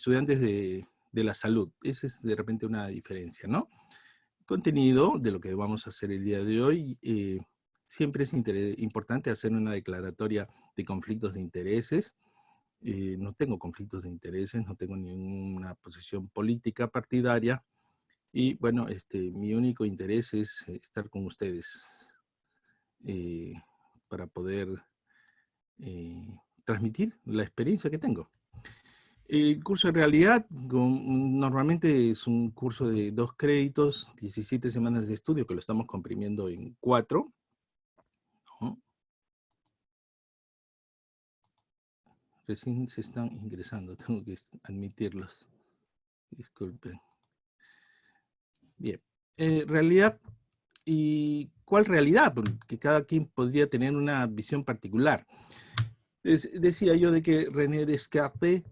estudiantes de la salud. Esa es de repente una diferencia, ¿no? Contenido de lo que vamos a hacer el día de hoy. Siempre es importante hacer una declaratoria de conflictos de intereses. No tengo conflictos de intereses, no tengo ninguna posición política partidaria. Y bueno, mi único interés es estar con ustedes para poder transmitir la experiencia que tengo. El curso de realidad normalmente es un curso de 2 créditos, 17 semanas de estudio, que lo estamos comprimiendo en 4. ¿No? Recién se están ingresando, tengo que admitirlos. Disculpen. Bien. Realidad. ¿Y cuál realidad? Porque cada quien podría tener una visión particular. Decía yo de que René Descartes,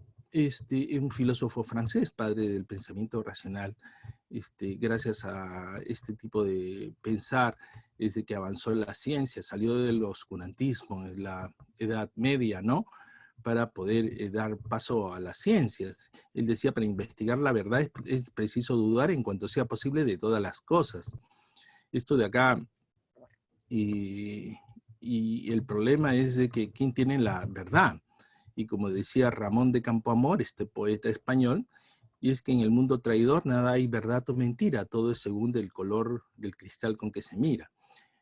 un filósofo francés, padre del pensamiento racional, gracias a este tipo de pensar, desde que avanzó la ciencia, salió del oscurantismo en la Edad Media, ¿no? Para poder dar paso a las ciencias. Él decía, para investigar la verdad es preciso dudar en cuanto sea posible de todas las cosas. Esto de acá, y el problema es de que quién tiene la verdad. Y como decía Ramón de Campoamor, este poeta español, y es que en el mundo traidor nada hay verdad o mentira, todo es según el color del cristal con que se mira.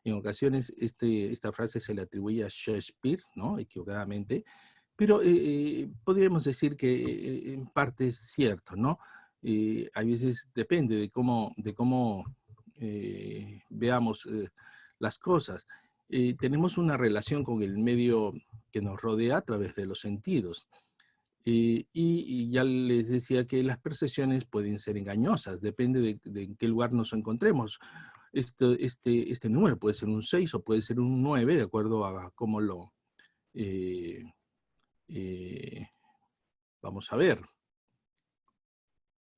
En ocasiones esta frase se le atribuye a Shakespeare, ¿no? Equivocadamente, pero podríamos decir que en parte es cierto, ¿no? A veces depende de cómo veamos las cosas. Tenemos una relación con el medio que nos rodea a través de los sentidos. Y ya les decía que las percepciones pueden ser engañosas, depende de en qué lugar nos encontremos. Este número puede ser un 6 o puede ser un 9, de acuerdo a cómo lo vamos a ver.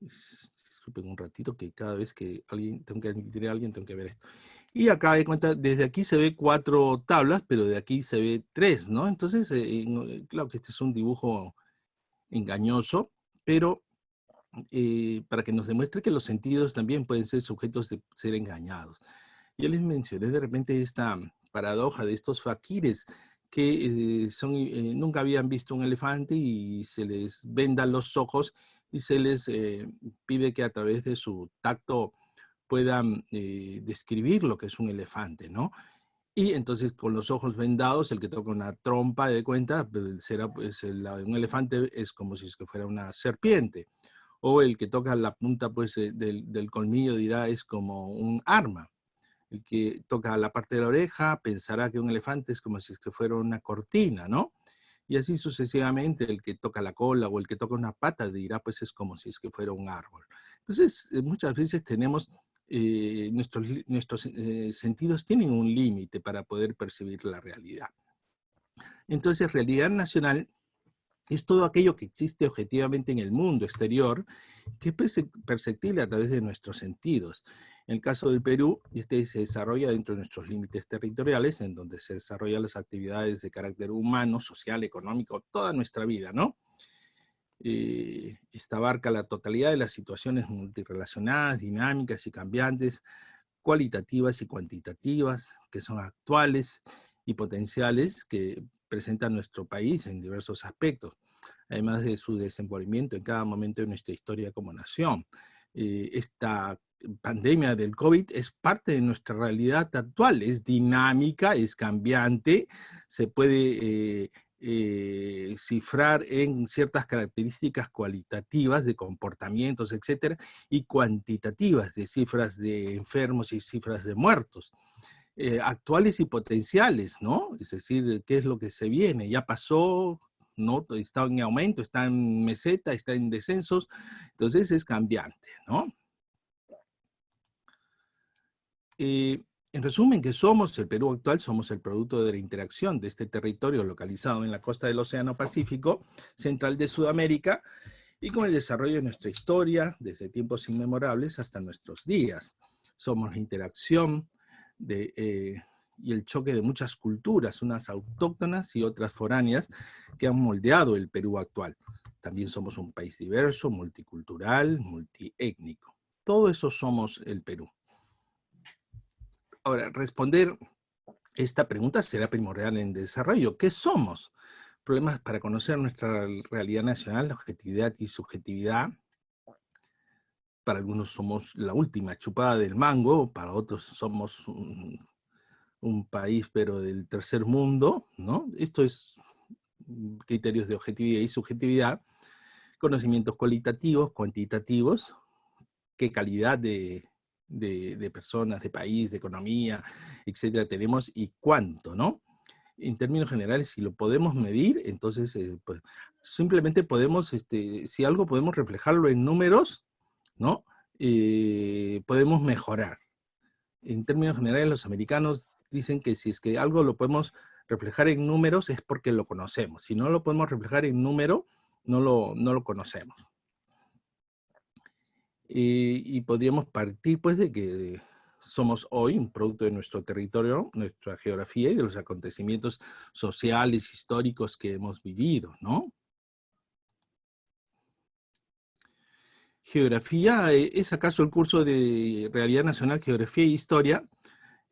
Disculpen un ratito que cada vez que tengo que admitir a alguien, tengo que ver esto. Y acá de cuenta, desde aquí se ve 4 tablas, pero de aquí se ve 3, ¿no? Entonces, claro que este es un dibujo engañoso, pero para que nos demuestre que los sentidos también pueden ser sujetos de ser engañados. Ya les mencioné de repente esta paradoja de estos faquires que nunca habían visto un elefante y se les vendan los ojos y se les pide que a través de su tacto puedan describir lo que es un elefante, ¿no? Y entonces con los ojos vendados, el que toca una trompa de cuenta, pues, será pues un elefante es como si fuera una serpiente. O el que toca la punta pues del colmillo dirá es como un arma. El que toca la parte de la oreja pensará que un elefante es como si fuera una cortina, ¿no? Y así sucesivamente, el que toca la cola o el que toca una pata dirá, pues es como si fuera un árbol. Entonces, muchas veces tenemos, nuestros sentidos tienen un límite para poder percibir la realidad. Entonces, realidad nacional es todo aquello que existe objetivamente en el mundo exterior, que es perceptible a través de nuestros sentidos. En el caso del Perú, se desarrolla dentro de nuestros límites territoriales, en donde se desarrollan las actividades de carácter humano, social, económico, toda nuestra vida, ¿no? Esta abarca la totalidad de las situaciones multirrelacionadas, dinámicas y cambiantes, cualitativas y cuantitativas, que son actuales y potenciales, que presenta nuestro país en diversos aspectos, además de su desenvolvimiento en cada momento de nuestra historia como nación. Esta pandemia del COVID es parte de nuestra realidad actual, es dinámica, es cambiante, se puede cifrar en ciertas características cualitativas de comportamientos, etcétera, y cuantitativas de cifras de enfermos y cifras de muertos. Actuales y potenciales, ¿no? Es decir, ¿qué es lo que se viene? Ya pasó, ¿no? Está en aumento, está en meseta, está en descensos, entonces es cambiante, ¿no? En resumen, ¿qué somos? El Perú actual somos el producto de la interacción de este territorio localizado en la costa del Océano Pacífico, central de Sudamérica, y con el desarrollo de nuestra historia desde tiempos inmemorables hasta nuestros días. Somos la interacción y el choque de muchas culturas, unas autóctonas y otras foráneas, que han moldeado el Perú actual. También somos un país diverso, multicultural, multiétnico. Todo eso somos el Perú. Ahora, responder esta pregunta será primordial en desarrollo. ¿Qué somos? Problemas para conocer nuestra realidad nacional, la objetividad y subjetividad. Para algunos somos la última chupada del mango, para otros somos un país pero del tercer mundo, ¿no? Esto es criterios de objetividad y subjetividad, conocimientos cualitativos, cuantitativos, qué calidad de personas, de país, de economía, etcétera, tenemos y cuánto, ¿no? En términos generales, si lo podemos medir, entonces pues, simplemente podemos, si algo podemos reflejarlo en números, ¿no? Podemos mejorar. En términos generales, los americanos dicen que si es que algo lo podemos reflejar en números es porque lo conocemos. Si no lo podemos reflejar en número, no lo conocemos. Y podríamos partir pues de que somos hoy un producto de nuestro territorio, nuestra geografía y de los acontecimientos sociales, históricos que hemos vivido, ¿no? Geografía, ¿es acaso el curso de Realidad Nacional, Geografía e Historia?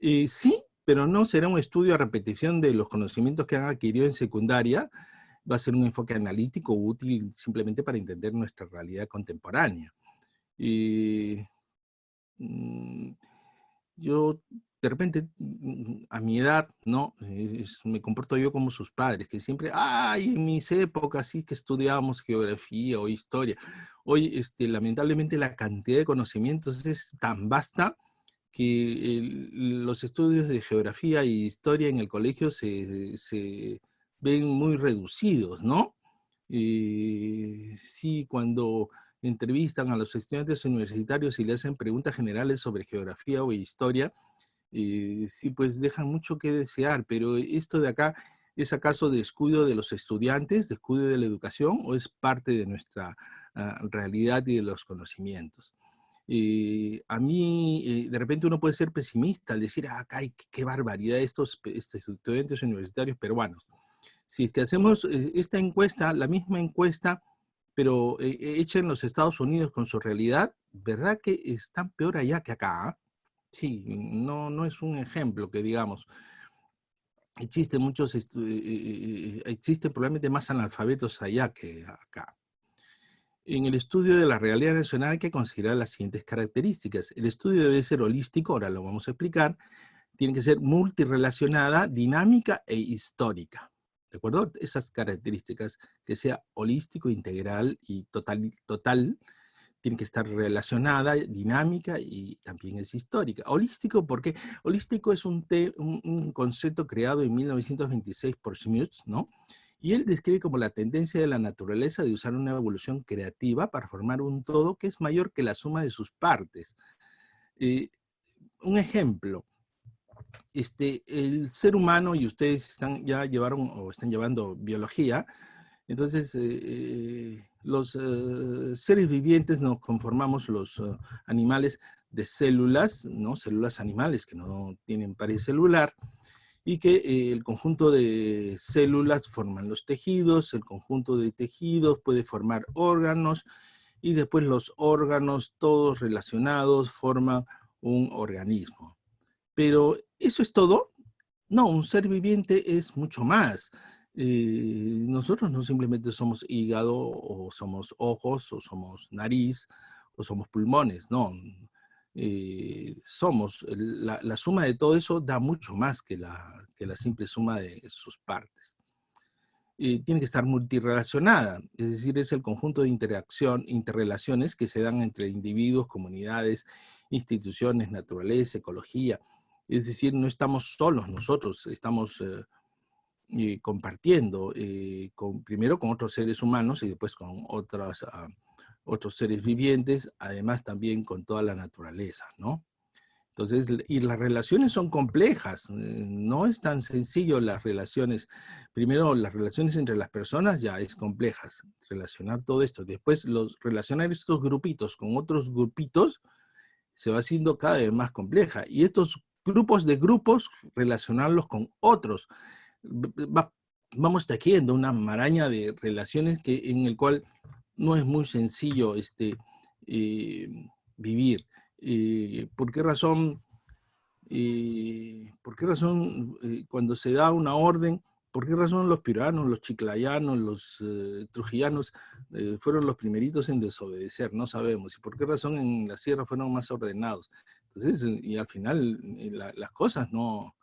Sí, pero no será un estudio a repetición de los conocimientos que han adquirido en secundaria, va a ser un enfoque analítico útil simplemente para entender nuestra realidad contemporánea. Yo, de repente, a mi edad, ¿no? Me comporto yo como sus padres, que siempre, ay, en mis épocas sí que estudiábamos geografía o historia. Hoy, lamentablemente, la cantidad de conocimientos es tan vasta que los estudios de geografía y historia en el colegio se ven muy reducidos, ¿no? Sí, cuando entrevistan a los estudiantes universitarios y le hacen preguntas generales sobre geografía o historia, sí, pues dejan mucho que desear, pero esto de acá, ¿es acaso descuido de los estudiantes, descuido de la educación, o es parte de nuestra realidad y de los conocimientos? A mí, de repente uno puede ser pesimista al decir, qué, qué barbaridad estos estudiantes universitarios peruanos. Si es que hacemos esta encuesta, la misma encuesta, pero hecha en los Estados Unidos con su realidad, ¿verdad que están peor allá que acá? Sí, no es un ejemplo que digamos. Existen existen probablemente más analfabetos allá que acá. En el estudio de la realidad nacional hay que considerar las siguientes características. El estudio debe ser holístico, ahora lo vamos a explicar. Tiene que ser multirrelacionada, dinámica e histórica. ¿De acuerdo? Esas características, que sea holístico, integral y total, tiene que estar relacionada, dinámica y también es histórica. Holístico, porque holístico es un concepto creado en 1926 por Schmutz, ¿no? Y él describe como la tendencia de la naturaleza de usar una evolución creativa para formar un todo que es mayor que la suma de sus partes. Un ejemplo, el ser humano, y ustedes están llevando biología, entonces los seres vivientes nos conformamos los animales de células, ¿no? Células animales que no tienen pared celular, y que el conjunto de células forman los tejidos, el conjunto de tejidos puede formar órganos, y después los órganos todos relacionados forman un organismo. Pero ¿eso es todo? No, un ser viviente es mucho más. Nosotros no simplemente somos hígado, o somos ojos, o somos nariz, o somos pulmones, no. La suma de todo eso da mucho más que la simple suma de sus partes. Tiene que estar multirrelacionada, es decir, es el conjunto de interrelaciones que se dan entre individuos, comunidades, instituciones, naturaleza, ecología. Es decir, no estamos solos nosotros, estamos compartiendo primero con otros seres humanos y después con otros seres vivientes, además también con toda la naturaleza, ¿no? Entonces, y las relaciones son complejas, no es tan sencillo las relaciones. Primero, las relaciones entre las personas ya es complejas, relacionar todo esto. Después, relacionar estos grupitos con otros grupitos se va haciendo cada vez más compleja. Y estos grupos de grupos, relacionarlos con otros, va vamos tejiendo una maraña de relaciones en el cual no es muy sencillo eh, vivir. ¿Por qué razón? ¿Por qué razón cuando se da una orden, por qué razón los piuranos, los chiclayanos, los trujillanos fueron los primeritos en desobedecer? No sabemos. ¿Y por qué razón en la sierra fueron más ordenados? Entonces, y al final las cosas no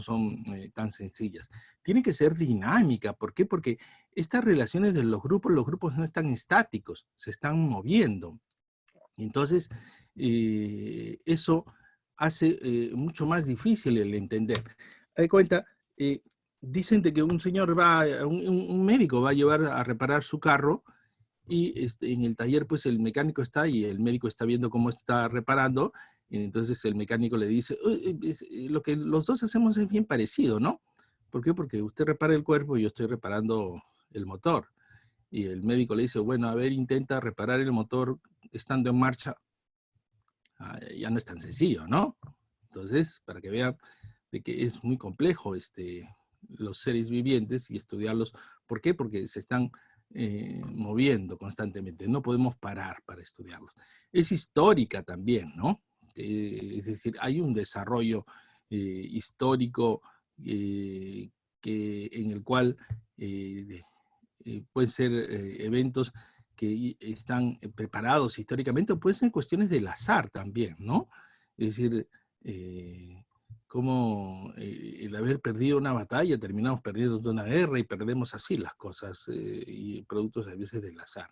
son tan sencillas. Tiene que ser dinámica. ¿Por qué? Porque estas relaciones de los grupos no están estáticos, se están moviendo. Entonces, eso hace mucho más difícil el entender. Hay cuenta, dicen de que un señor un médico va a llevar a reparar su carro y en el taller pues el mecánico está y el médico está viendo cómo está reparando, y entonces el mecánico le dice, lo que los dos hacemos es bien parecido, ¿no? ¿Por qué? Porque usted repara el cuerpo y yo estoy reparando el motor. Y el médico le dice, bueno, a ver, intenta reparar el motor estando en marcha. Ya no es tan sencillo, ¿no? Entonces, para que vean de que es muy complejo los seres vivientes y estudiarlos. ¿Por qué? Porque se están moviendo constantemente. No podemos parar para estudiarlos. Es histórica también, ¿no? Es decir, hay un desarrollo histórico en el cual pueden ser eventos que están preparados históricamente, o pueden ser cuestiones del azar también, ¿no? Es decir, como el haber perdido una batalla, terminamos perdiendo una guerra y perdemos así las cosas, y productos a veces del azar.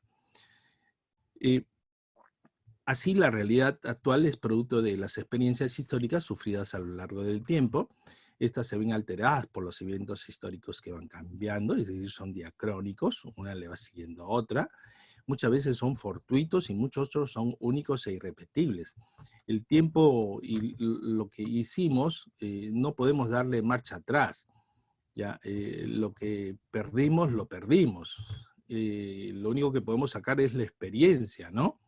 Así la realidad actual es producto de las experiencias históricas sufridas a lo largo del tiempo. Estas se ven alteradas por los eventos históricos que van cambiando, es decir, son diacrónicos, una le va siguiendo a otra. Muchas veces son fortuitos y muchos otros son únicos e irrepetibles. El tiempo y lo que hicimos, no podemos darle marcha atrás. ¿Ya? Lo que perdimos, lo perdimos. Lo único que podemos sacar es la experiencia, ¿no?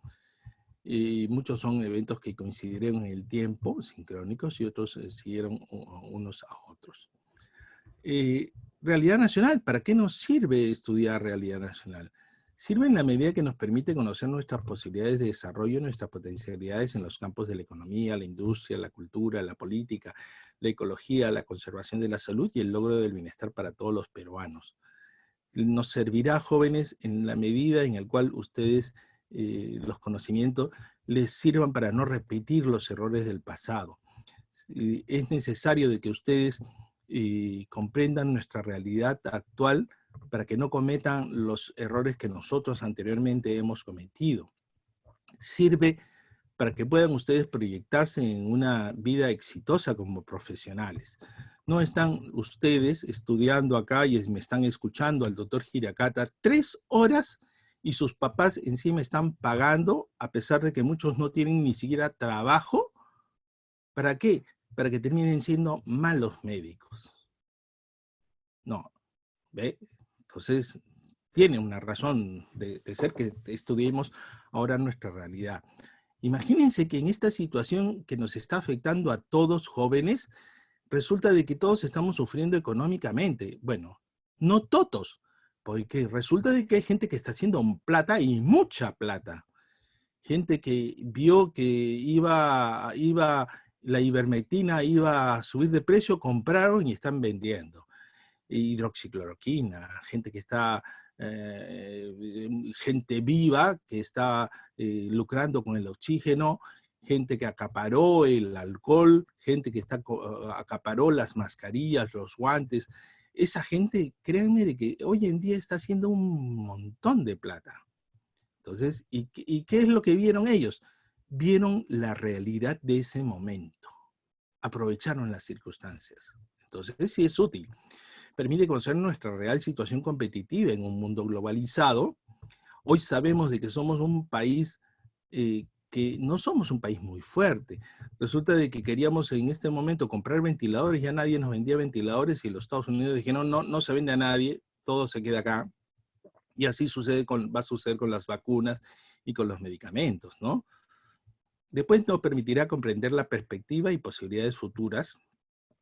Y muchos son eventos que coincidieron en el tiempo, sincrónicos, y otros siguieron unos a otros. Realidad nacional, ¿para qué nos sirve estudiar realidad nacional? Sirve en la medida que nos permite conocer nuestras posibilidades de desarrollo, nuestras potencialidades en los campos de la economía, la industria, la cultura, la política, la ecología, la conservación de la salud y el logro del bienestar para todos los peruanos. Nos servirá, jóvenes, en la medida en la cual ustedes, los conocimientos, les sirvan para no repetir los errores del pasado. Es necesario de que ustedes comprendan nuestra realidad actual para que no cometan los errores que nosotros anteriormente hemos cometido. Sirve para que puedan ustedes proyectarse en una vida exitosa como profesionales. No están ustedes estudiando acá y me están escuchando al doctor Hiracata 3 horas y sus papás encima están pagando, a pesar de que muchos no tienen ni siquiera trabajo. ¿Para qué? Para que terminen siendo malos médicos. No, ¿ve? Entonces, tiene una razón de ser que estudiemos ahora nuestra realidad. Imagínense que en esta situación que nos está afectando a todos jóvenes, resulta de que todos estamos sufriendo económicamente. Bueno, no todos, porque resulta de que hay gente que está haciendo plata y mucha plata. Gente que vio que la ivermectina iba a subir de precio, compraron y están vendiendo. Hidroxicloroquina, gente que está, gente viva que está lucrando con el oxígeno, gente que acaparó el alcohol, gente que acaparó las mascarillas, los guantes. Esa gente, créanme, de que hoy en día está haciendo un montón de plata. Entonces, ¿y qué es lo que vieron ellos? Vieron la realidad de ese momento. Aprovecharon las circunstancias. Entonces, sí es útil. Permite conocer nuestra real situación competitiva en un mundo globalizado. Hoy sabemos de que somos un país que no somos un país muy fuerte. Resulta de que queríamos en este momento comprar ventiladores, ya nadie nos vendía ventiladores y los Estados Unidos dijeron, no, no se vende a nadie, todo se queda acá. Y así va a suceder con las vacunas y con los medicamentos, ¿no? Después nos permitirá comprender la perspectiva y posibilidades futuras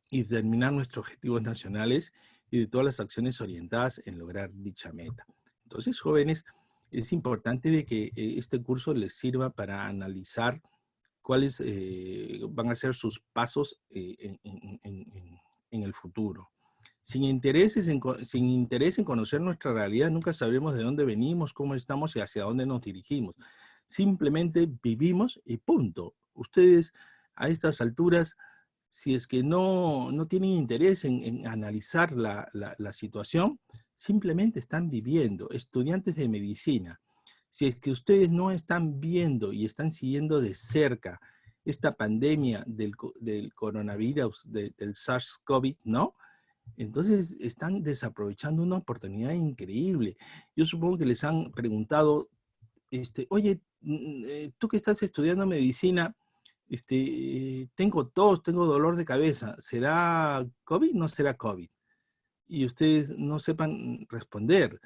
y determinar nuestros objetivos nacionales y de todas las acciones orientadas en lograr dicha meta. Entonces, jóvenes, es importante de que este curso les sirva para analizar cuáles van a ser sus pasos en el futuro. Sin interés en conocer nuestra realidad, nunca sabremos de dónde venimos, cómo estamos y hacia dónde nos dirigimos. Simplemente vivimos y punto. Ustedes a estas alturas, si es que no tienen interés en analizar la situación, simplemente están viviendo. Estudiantes de medicina, si es que ustedes no están viendo y están siguiendo de cerca esta pandemia del coronavirus, del SARS-CoV, ¿no? Entonces están desaprovechando una oportunidad increíble. Yo supongo que les han preguntado, oye, tú que estás estudiando medicina, tengo tos, tengo dolor de cabeza, ¿será COVID? ¿No será COVID? Y ustedes no sepan responder.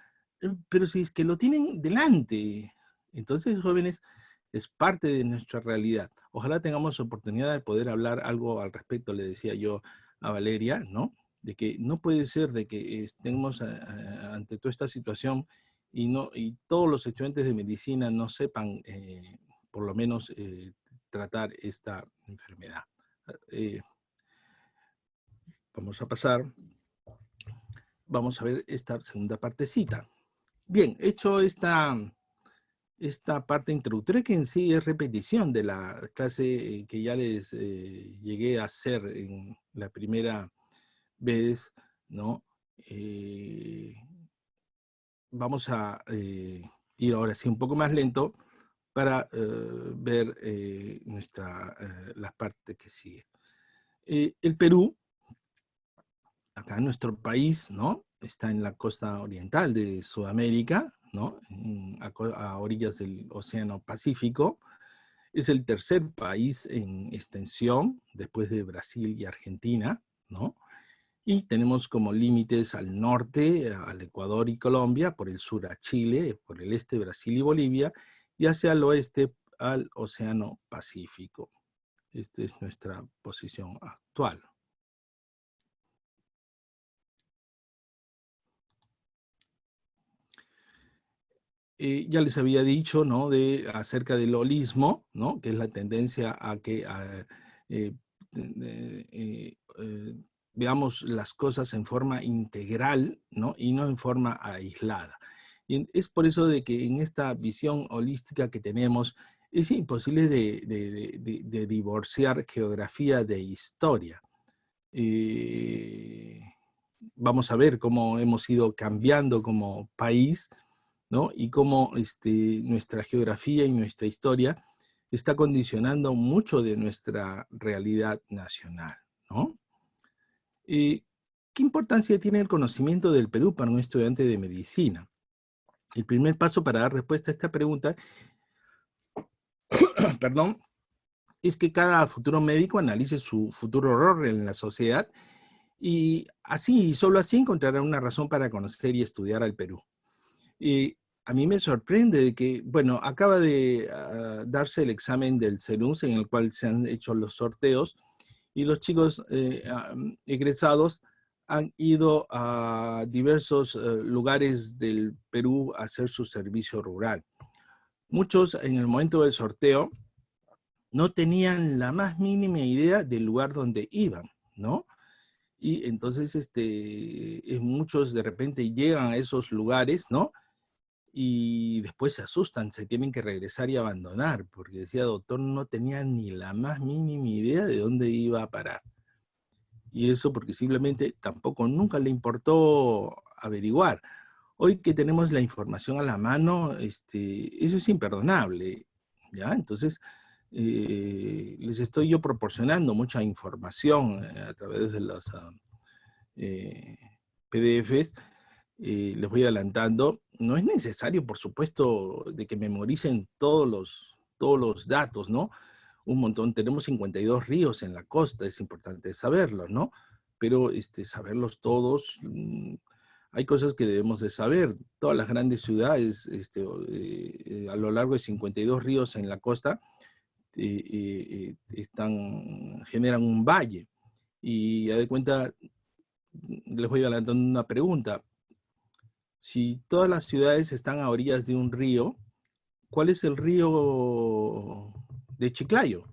Pero si es que lo tienen delante, entonces, jóvenes, es parte de nuestra realidad. Ojalá tengamos oportunidad de poder hablar algo al respecto, le decía yo a Valeria, ¿no? De que no puede ser de que estemos ante toda esta situación y todos los estudiantes de medicina no sepan, por lo menos, tratar esta enfermedad. Vamos a pasar. Vamos a ver esta segunda partecita. Bien, hecho esta parte introductoria, que en sí es repetición de la clase que ya les llegué a hacer en la primera vez, ¿no? Vamos a ir ahora sí un poco más lento para ver la parte que sigue. El Perú, acá en nuestro país, ¿no? Está en la costa oriental de Sudamérica, ¿no? A orillas del Océano Pacífico. Es el tercer país en extensión, después de Brasil y Argentina, ¿no? Y tenemos como límites al norte, al Ecuador y Colombia, por el sur a Chile, por el este Brasil y Bolivia, y hacia el oeste al Océano Pacífico. Esta es nuestra posición actual. Ya les había dicho, ¿no? Acerca del holismo, ¿no? Que es la tendencia a que veamos las cosas en forma integral, ¿no? Y no en forma aislada. Y es por eso de que en esta visión holística que tenemos, es imposible de divorciar geografía de historia. Vamos a ver cómo hemos ido cambiando como país, ¿no? Y cómo nuestra geografía y nuestra historia está condicionando mucho de nuestra realidad nacional, ¿no? ¿Qué importancia tiene el conocimiento del Perú para un estudiante de medicina? El primer paso para dar respuesta a esta pregunta, perdón, es que cada futuro médico analice su futuro rol en la sociedad y así, y solo así encontrará una razón para conocer y estudiar al Perú. A mí me sorprende de que, bueno, acaba de darse el examen del CENUS en el cual se han hecho los sorteos y los chicos egresados han ido a diversos lugares del Perú a hacer su servicio rural. Muchos en el momento del sorteo no tenían la más mínima idea del lugar donde iban, ¿no? Y entonces muchos de repente llegan a esos lugares, ¿no? Y después se asustan, se tienen que regresar y abandonar, porque decía, doctor, no tenía ni la más mínima idea de dónde iba a parar. Y eso porque simplemente tampoco nunca le importó averiguar. Hoy que tenemos la información a la mano, eso es imperdonable, ¿ya? Entonces, les estoy yo proporcionando mucha información a través de los PDFs, les voy adelantando. No es necesario, por supuesto, de que memoricen todos los datos, ¿no? Un montón, tenemos 52 ríos en la costa, es importante saberlos, ¿no? Pero saberlos todos, hay cosas que debemos de saber. Todas las grandes ciudades, a lo largo de 52 ríos en la costa, generan un valle. Y ya de cuenta, les voy adelantando una pregunta. Si todas las ciudades están a orillas de un río, ¿cuál es el río de Chiclayo?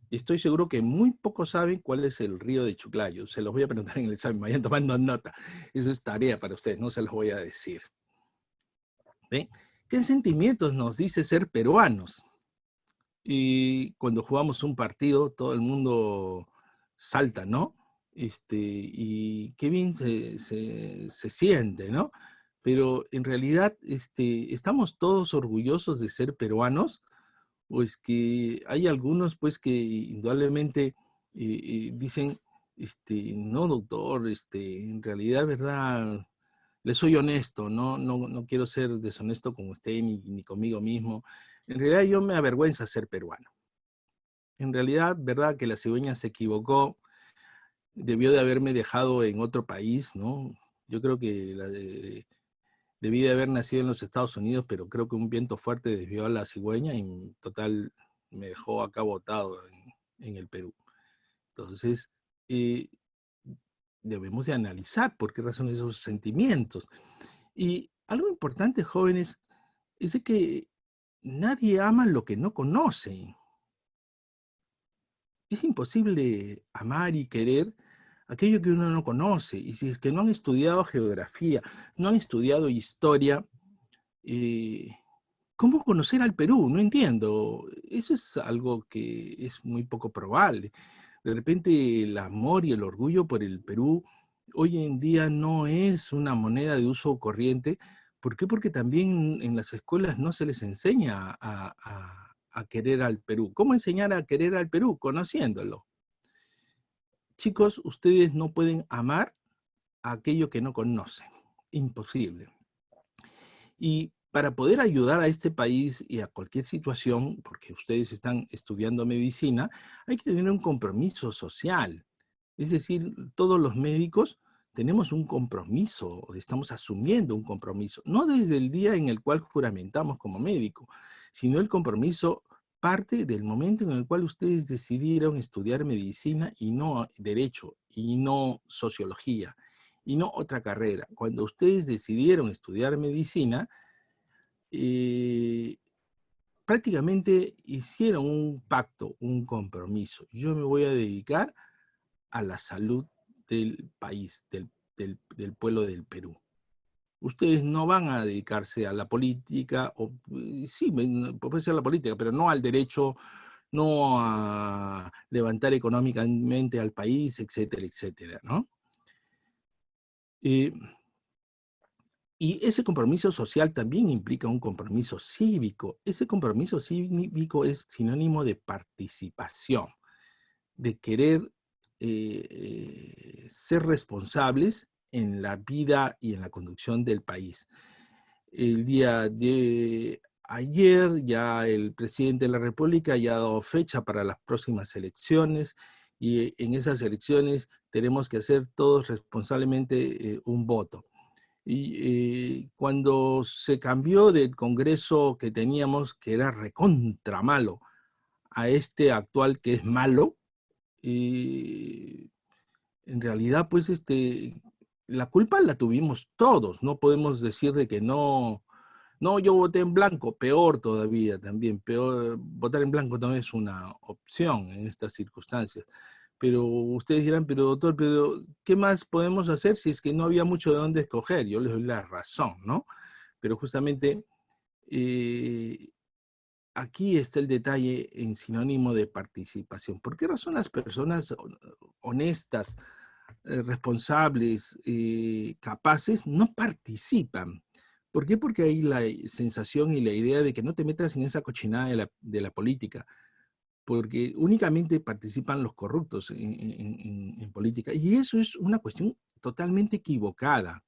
Estoy seguro que muy pocos saben cuál es el río de Chiclayo. Se los voy a preguntar en el examen, vayan tomando nota. Eso es tarea para ustedes, no se los voy a decir. ¿Ven? ¿Qué sentimientos nos dice ser peruanos? Y cuando jugamos un partido, todo el mundo salta, ¿no? Y qué bien se siente, ¿no? Pero en realidad, ¿estamos todos orgullosos de ser peruanos? Pues que hay algunos, pues, que indudablemente dicen, no, doctor, en realidad, ¿verdad? Le soy honesto, no quiero ser deshonesto con usted ni conmigo mismo. En realidad yo me avergüenza ser peruano. En realidad, ¿verdad? Que la cigüeña se equivocó, debió de haberme dejado en otro país, ¿no? Yo creo que debí de haber nacido en los Estados Unidos, pero creo que un viento fuerte desvió a la cigüeña y total me dejó acá botado en el Perú. Entonces, eh, debemos de analizar por qué razón esos sentimientos. Y algo importante, jóvenes, es de que nadie ama lo que no conoce. Es imposible amar y querer aquello que uno no conoce. Y si es que no han estudiado geografía, no han estudiado historia, eh, ¿cómo conocer al Perú? No entiendo. Eso es algo que es muy poco probable. De repente el amor y el orgullo por el Perú hoy en día no es una moneda de uso corriente. ¿Por qué? Porque también en las escuelas no se les enseña a querer al Perú. ¿Cómo enseñar a querer al Perú? Conociéndolo. Chicos, ustedes no pueden amar a aquello que no conocen. Imposible. Y para poder ayudar a este país y a cualquier situación, porque ustedes están estudiando medicina, hay que tener un compromiso social. Es decir, todos los médicos tenemos un compromiso, estamos asumiendo un compromiso, no desde el día en el cual juramentamos como médico, sino el compromiso parte del momento en el cual ustedes decidieron estudiar medicina y no derecho, y no sociología, y no otra carrera. Cuando ustedes decidieron estudiar medicina, eh, prácticamente hicieron un pacto, un compromiso. Yo me voy a dedicar a la salud del país, del pueblo del Perú. Ustedes no van a dedicarse a la política, o sí, puede ser la política, pero no al derecho, no a levantar económicamente al país, etcétera, etcétera, ¿no? Y ese compromiso social también implica un compromiso cívico. Ese compromiso cívico es sinónimo de participación, de querer ser responsables en la vida y en la conducción del país. El día de ayer ya el presidente de la República ya ha dado fecha para las próximas elecciones y en esas elecciones tenemos que hacer todos responsablemente un voto. Y cuando se cambió del Congreso que teníamos, que era recontra malo, a este actual que es malo, en realidad, pues, la culpa la tuvimos todos. No podemos decir de que no, no, yo voté en blanco, peor todavía también, peor, votar en blanco también es una opción en estas circunstancias. Pero ustedes dirán, pero doctor, pero ¿qué más podemos hacer si es que no había mucho de dónde escoger? Yo les doy la razón, ¿no? Pero justamente aquí está el detalle en sinónimo de participación. ¿Por qué razón las personas honestas, responsables, capaces, no participan? ¿Por qué? Porque hay la sensación y la idea de que no te metas en esa cochinada de la política, porque únicamente participan los corruptos en política. Y eso es una cuestión totalmente equivocada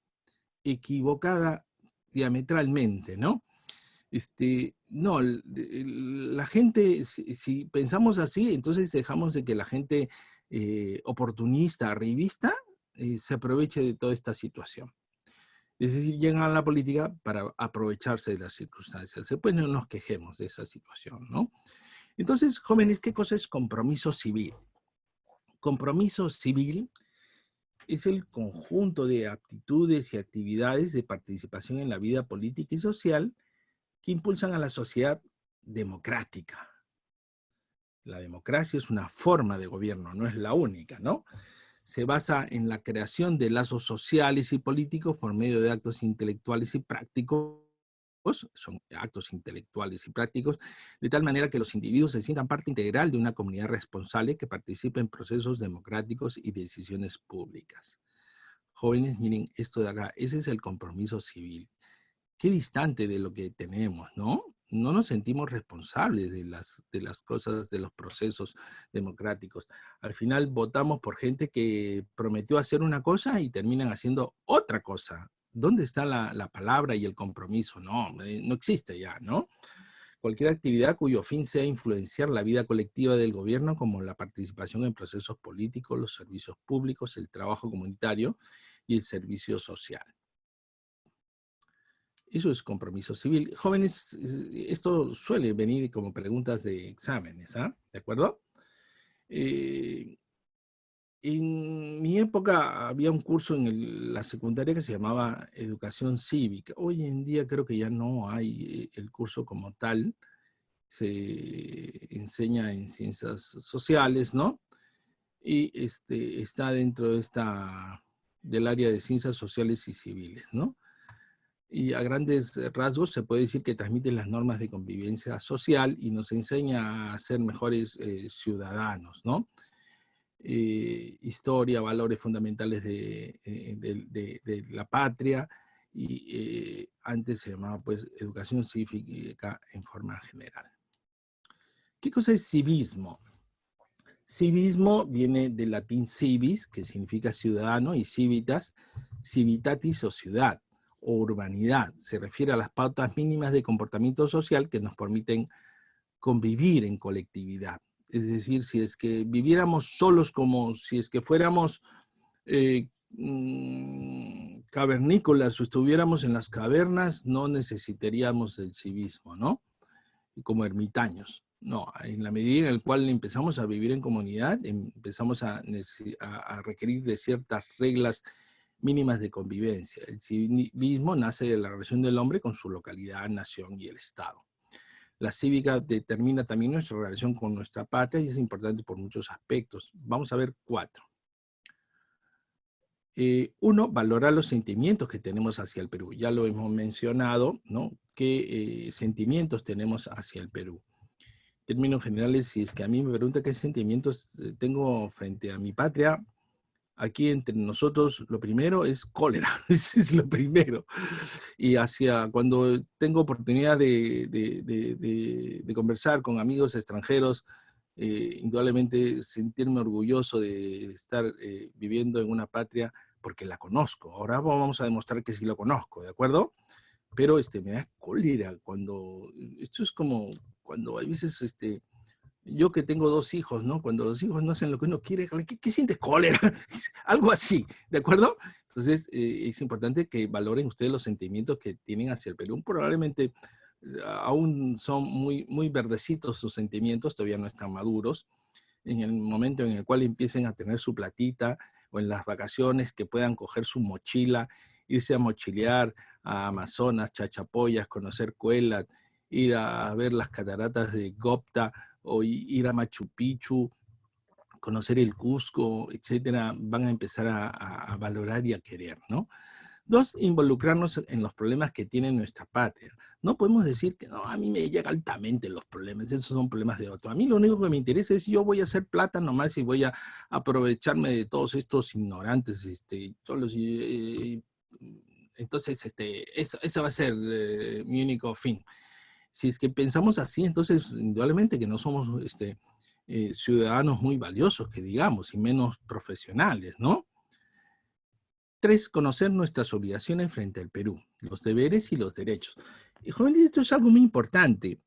diametralmente, ¿no? No, la gente, si pensamos así, entonces dejamos de que la gente oportunista, arribista, se aproveche de toda esta situación. Es decir, llegan a la política para aprovecharse de las circunstancias. Después no nos quejemos de esa situación, ¿no? Entonces, jóvenes, ¿qué cosa es compromiso civil? Compromiso civil es el conjunto de aptitudes y actividades de participación en la vida política y social que impulsan a la sociedad democrática. La democracia es una forma de gobierno, no es la única, ¿no? Se basa en la creación de lazos sociales y políticos por medio de actos intelectuales y prácticos, son actos intelectuales y prácticos, de tal manera que los individuos se sientan parte integral de una comunidad responsable que participa en procesos democráticos y decisiones públicas. Jóvenes, miren esto de acá, ese es el compromiso civil. Qué distante de lo que tenemos, ¿no? No nos sentimos responsables de las cosas, de los procesos democráticos. Al final votamos por gente que prometió hacer una cosa y terminan haciendo otra cosa. ¿Dónde está la palabra y el compromiso? No, no existe ya, ¿no? Cualquier actividad cuyo fin sea influenciar la vida colectiva del gobierno, como la participación en procesos políticos, los servicios públicos, el trabajo comunitario y el servicio social. Eso es compromiso civil. Jóvenes, esto suele venir como preguntas de exámenes, ¿ah? ¿De acuerdo? En mi época había un curso en la secundaria que se llamaba Educación Cívica. Hoy en día creo que ya no hay el curso como tal. Se enseña en ciencias sociales, ¿no? Y está dentro de del área de ciencias sociales y civiles, ¿no? Y a grandes rasgos se puede decir que transmite las normas de convivencia social y nos enseña a ser mejores ciudadanos, ¿no? Historia, valores fundamentales de la patria, y antes se llamaba pues educación cívica en forma general. ¿Qué cosa es civismo? Civismo viene del latín civis, que significa ciudadano, y civitas, civitatis o ciudad, o urbanidad. Se refiere a las pautas mínimas de comportamiento social que nos permiten convivir en colectividad. Es decir, si es que viviéramos solos, como si es que fuéramos cavernícolas o estuviéramos en las cavernas, no necesitaríamos el civismo, ¿no? Como ermitaños. No, en la medida en la cual empezamos a vivir en comunidad, empezamos a requerir de ciertas reglas mínimas de convivencia. El civismo nace de la relación del hombre con su localidad, nación y el Estado. La cívica determina también nuestra relación con nuestra patria y es importante por muchos aspectos. Vamos a ver 4. Uno, valorar los sentimientos que tenemos hacia el Perú. Ya lo hemos mencionado, ¿no? ¿Qué sentimientos tenemos hacia el Perú? En términos generales, si es que a mí me pregunta qué sentimientos tengo frente a mi patria, aquí entre nosotros lo primero es cólera, ese es lo primero. Y cuando tengo oportunidad de conversar con amigos extranjeros, indudablemente sentirme orgulloso de estar viviendo en una patria porque la conozco. Ahora vamos a demostrar que sí la conozco, ¿de acuerdo? Pero me da cólera esto es como cuando hay veces, yo que tengo 2 hijos, ¿no? Cuando los hijos no hacen lo que uno quiere, ¿qué sientes? Cólera, algo así, ¿de acuerdo? Entonces, es importante que valoren ustedes los sentimientos que tienen hacia el Perú. Probablemente aún son muy, muy verdecitos sus sentimientos, todavía no están maduros. En el momento en el cual empiecen a tener su platita, o en las vacaciones que puedan coger su mochila, irse a mochilear a Amazonas, Chachapoyas, conocer Cuellat, ir a ver las cataratas de Gopta, o ir a Machu Picchu, conocer el Cusco, etcétera, van a empezar a valorar y a querer, ¿no? 2, involucrarnos en los problemas que tiene nuestra patria. No podemos decir que no, a mí me llega altamente los problemas, esos son problemas de otro. A mí lo único que me interesa es yo voy a hacer plata nomás y voy a aprovecharme de todos estos ignorantes, solos, entonces eso va a ser mi único fin. Si es que pensamos así, entonces indudablemente que no somos ciudadanos muy valiosos, que digamos, y menos profesionales, ¿no? 3, conocer nuestras obligaciones frente al Perú, los deberes y los derechos. Jóvenes, esto es algo muy importante.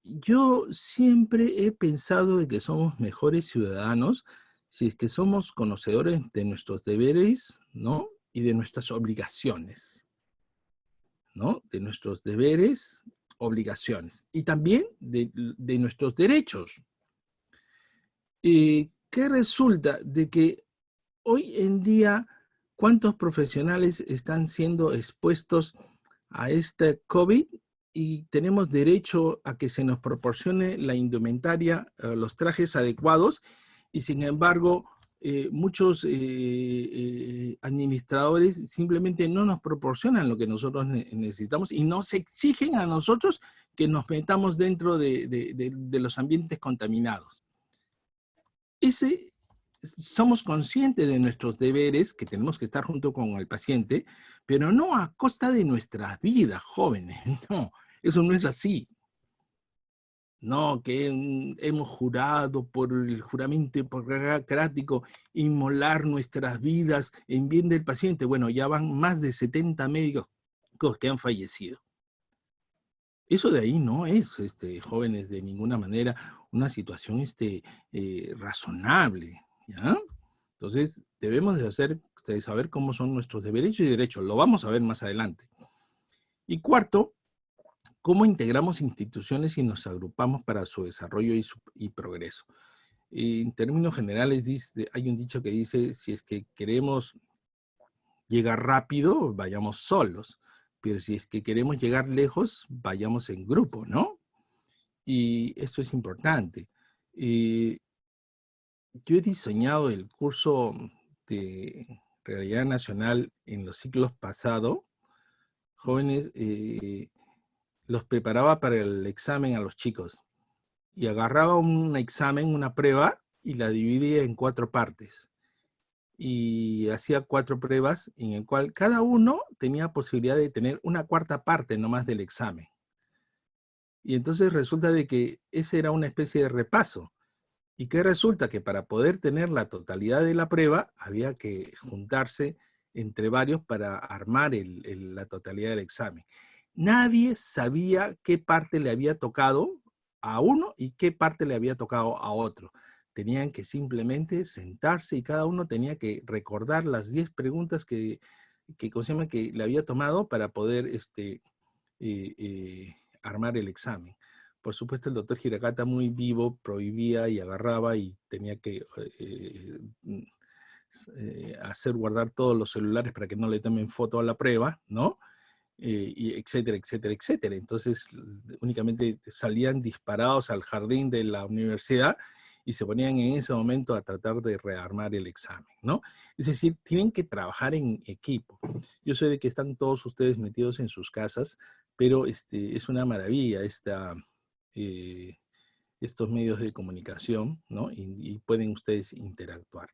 Yo siempre he pensado de que somos mejores ciudadanos si es que somos conocedores de nuestros deberes, ¿no? Y de nuestras obligaciones, ¿no? De nuestros deberes, obligaciones. Y también de nuestros derechos. ¿Qué resulta? De que hoy en día, ¿cuántos profesionales están siendo expuestos a este COVID? Y tenemos derecho a que se nos proporcione la indumentaria, los trajes adecuados, y sin embargo, muchos administradores simplemente no nos proporcionan lo que nosotros necesitamos y nos exigen a nosotros que nos metamos dentro de los ambientes contaminados. Somos conscientes de nuestros deberes, que tenemos que estar junto con el paciente, pero no a costa de nuestras vidas, jóvenes. No, eso no es así. No, que hemos jurado por el juramento hipocrático inmolar nuestras vidas en bien del paciente. Bueno, ya van más de 70 médicos que han fallecido. Eso de ahí no es, jóvenes, de ninguna manera una situación razonable, ¿ya? Entonces, debemos de saber cómo son nuestros deberes y derechos. Lo vamos a ver más adelante. Y cuarto, cómo integramos instituciones y nos agrupamos para su desarrollo y progreso. En términos generales, hay un dicho que dice, si es que queremos llegar rápido, vayamos solos. Pero si es que queremos llegar lejos, vayamos en grupo, ¿no? Y esto es importante. Yo he diseñado el curso de Realidad Nacional en los ciclos pasados. Jóvenes, los preparaba para el examen a los chicos. Y agarraba un examen, una prueba, y la dividía en 4 partes. Y hacía 4 pruebas en el cual cada uno tenía posibilidad de tener una cuarta parte nomás del examen. Y entonces resulta de que ese era una especie de repaso. ¿Y qué resulta? Que para poder tener la totalidad de la prueba había que juntarse entre varios para armar la totalidad del examen. Nadie sabía qué parte le había tocado a uno y qué parte le había tocado a otro. Tenían que simplemente sentarse y cada uno tenía que recordar las 10 preguntas que le había tomado para poder armar el examen. Por supuesto, el doctor Hiragata, muy vivo, prohibía y agarraba y tenía que hacer guardar todos los celulares para que no le tomen foto a la prueba, ¿no? Y etcétera, etcétera, etcétera. Entonces, únicamente salían disparados al jardín de la universidad y se ponían en ese momento a tratar de rearmar el examen, ¿no? Es decir, tienen que trabajar en equipo. Yo sé de que están todos ustedes metidos en sus casas, pero es una maravilla estos medios de comunicación, ¿no? Y pueden ustedes interactuar.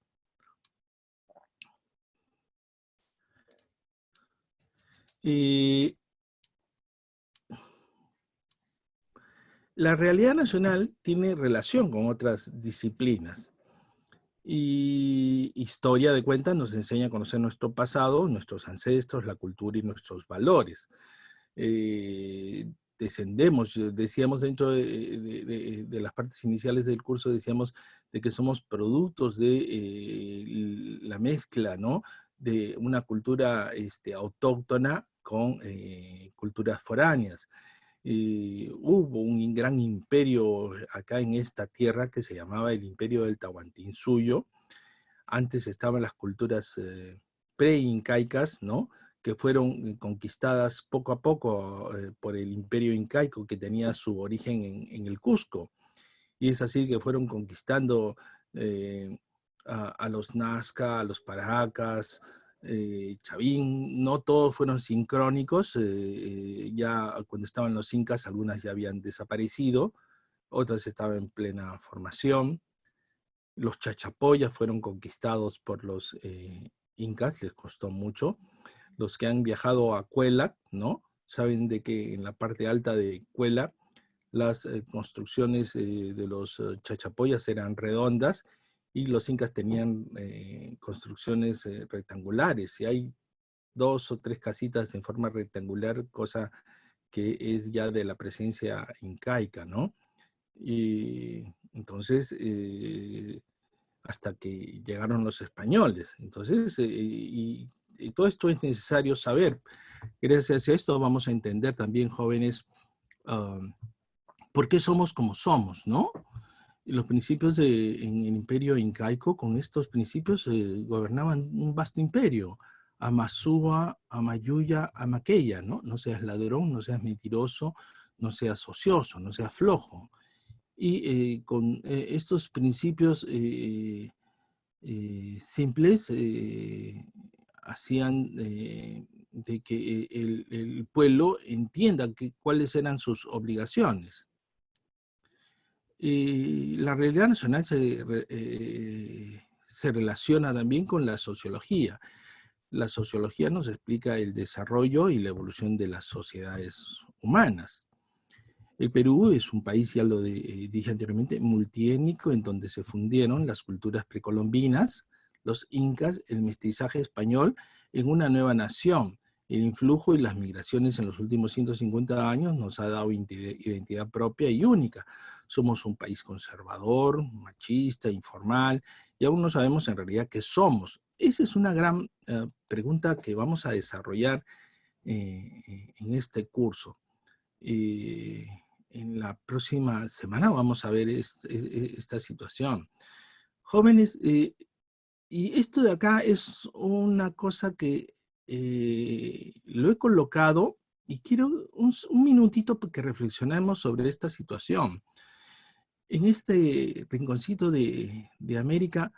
La realidad nacional tiene relación con otras disciplinas. Y historia de cuenta nos enseña a conocer nuestro pasado, nuestros ancestros, la cultura y nuestros valores. Descendemos, decíamos dentro de las partes iniciales del curso, decíamos de que somos productos de la mezcla, ¿no? De una cultura autóctona con culturas foráneas. Hubo un gran imperio acá en esta tierra que se llamaba el Imperio del Tahuantinsuyo. Antes estaban las culturas pre-incaicas, ¿no? Que fueron conquistadas poco a poco por el Imperio Incaico, que tenía su origen en el Cusco. Y es así que fueron conquistando a los Nazca, a los Paracas, Chavín. No todos fueron sincrónicos. Ya cuando estaban los incas, algunas ya habían desaparecido, otras estaban en plena formación. Los chachapoyas fueron conquistados por los incas, les costó mucho. Los que han viajado a Cuela, ¿no? Saben de que en la parte alta de Cuela las construcciones de los chachapoyas eran redondas y los incas tenían construcciones rectangulares. Y hay 2 o 3 casitas en forma rectangular, cosa que es ya de la presencia incaica, ¿no? Y entonces, hasta que llegaron los españoles. Entonces, y todo esto es necesario saber. Gracias a esto vamos a entender también, jóvenes, por qué somos como somos, ¿no? los principios en el imperio incaico, con estos principios gobernaban un vasto imperio. Amasúa, Amayuya, Amaqueya, ¿no? No seas ladrón, no seas mentiroso, no seas ocioso, no seas flojo. Y con estos principios simples hacían de que el pueblo entienda cuáles eran sus obligaciones. La realidad nacional se relaciona también con la sociología. La sociología nos explica el desarrollo y la evolución de las sociedades humanas. El Perú es un país, ya lo dije anteriormente, multiétnico, en donde se fundieron las culturas precolombinas, los incas, el mestizaje español, en una nueva nación. El influjo y las migraciones en los últimos 150 años nos ha dado identidad propia y única. Somos un país conservador, machista, informal, y aún no sabemos en realidad qué somos. Esa es una gran pregunta que vamos a desarrollar en este curso. En la próxima semana vamos a ver esta situación. Jóvenes, y esto de acá es una cosa que lo he colocado y quiero un minutito que reflexionemos sobre esta situación. En este rinconcito de América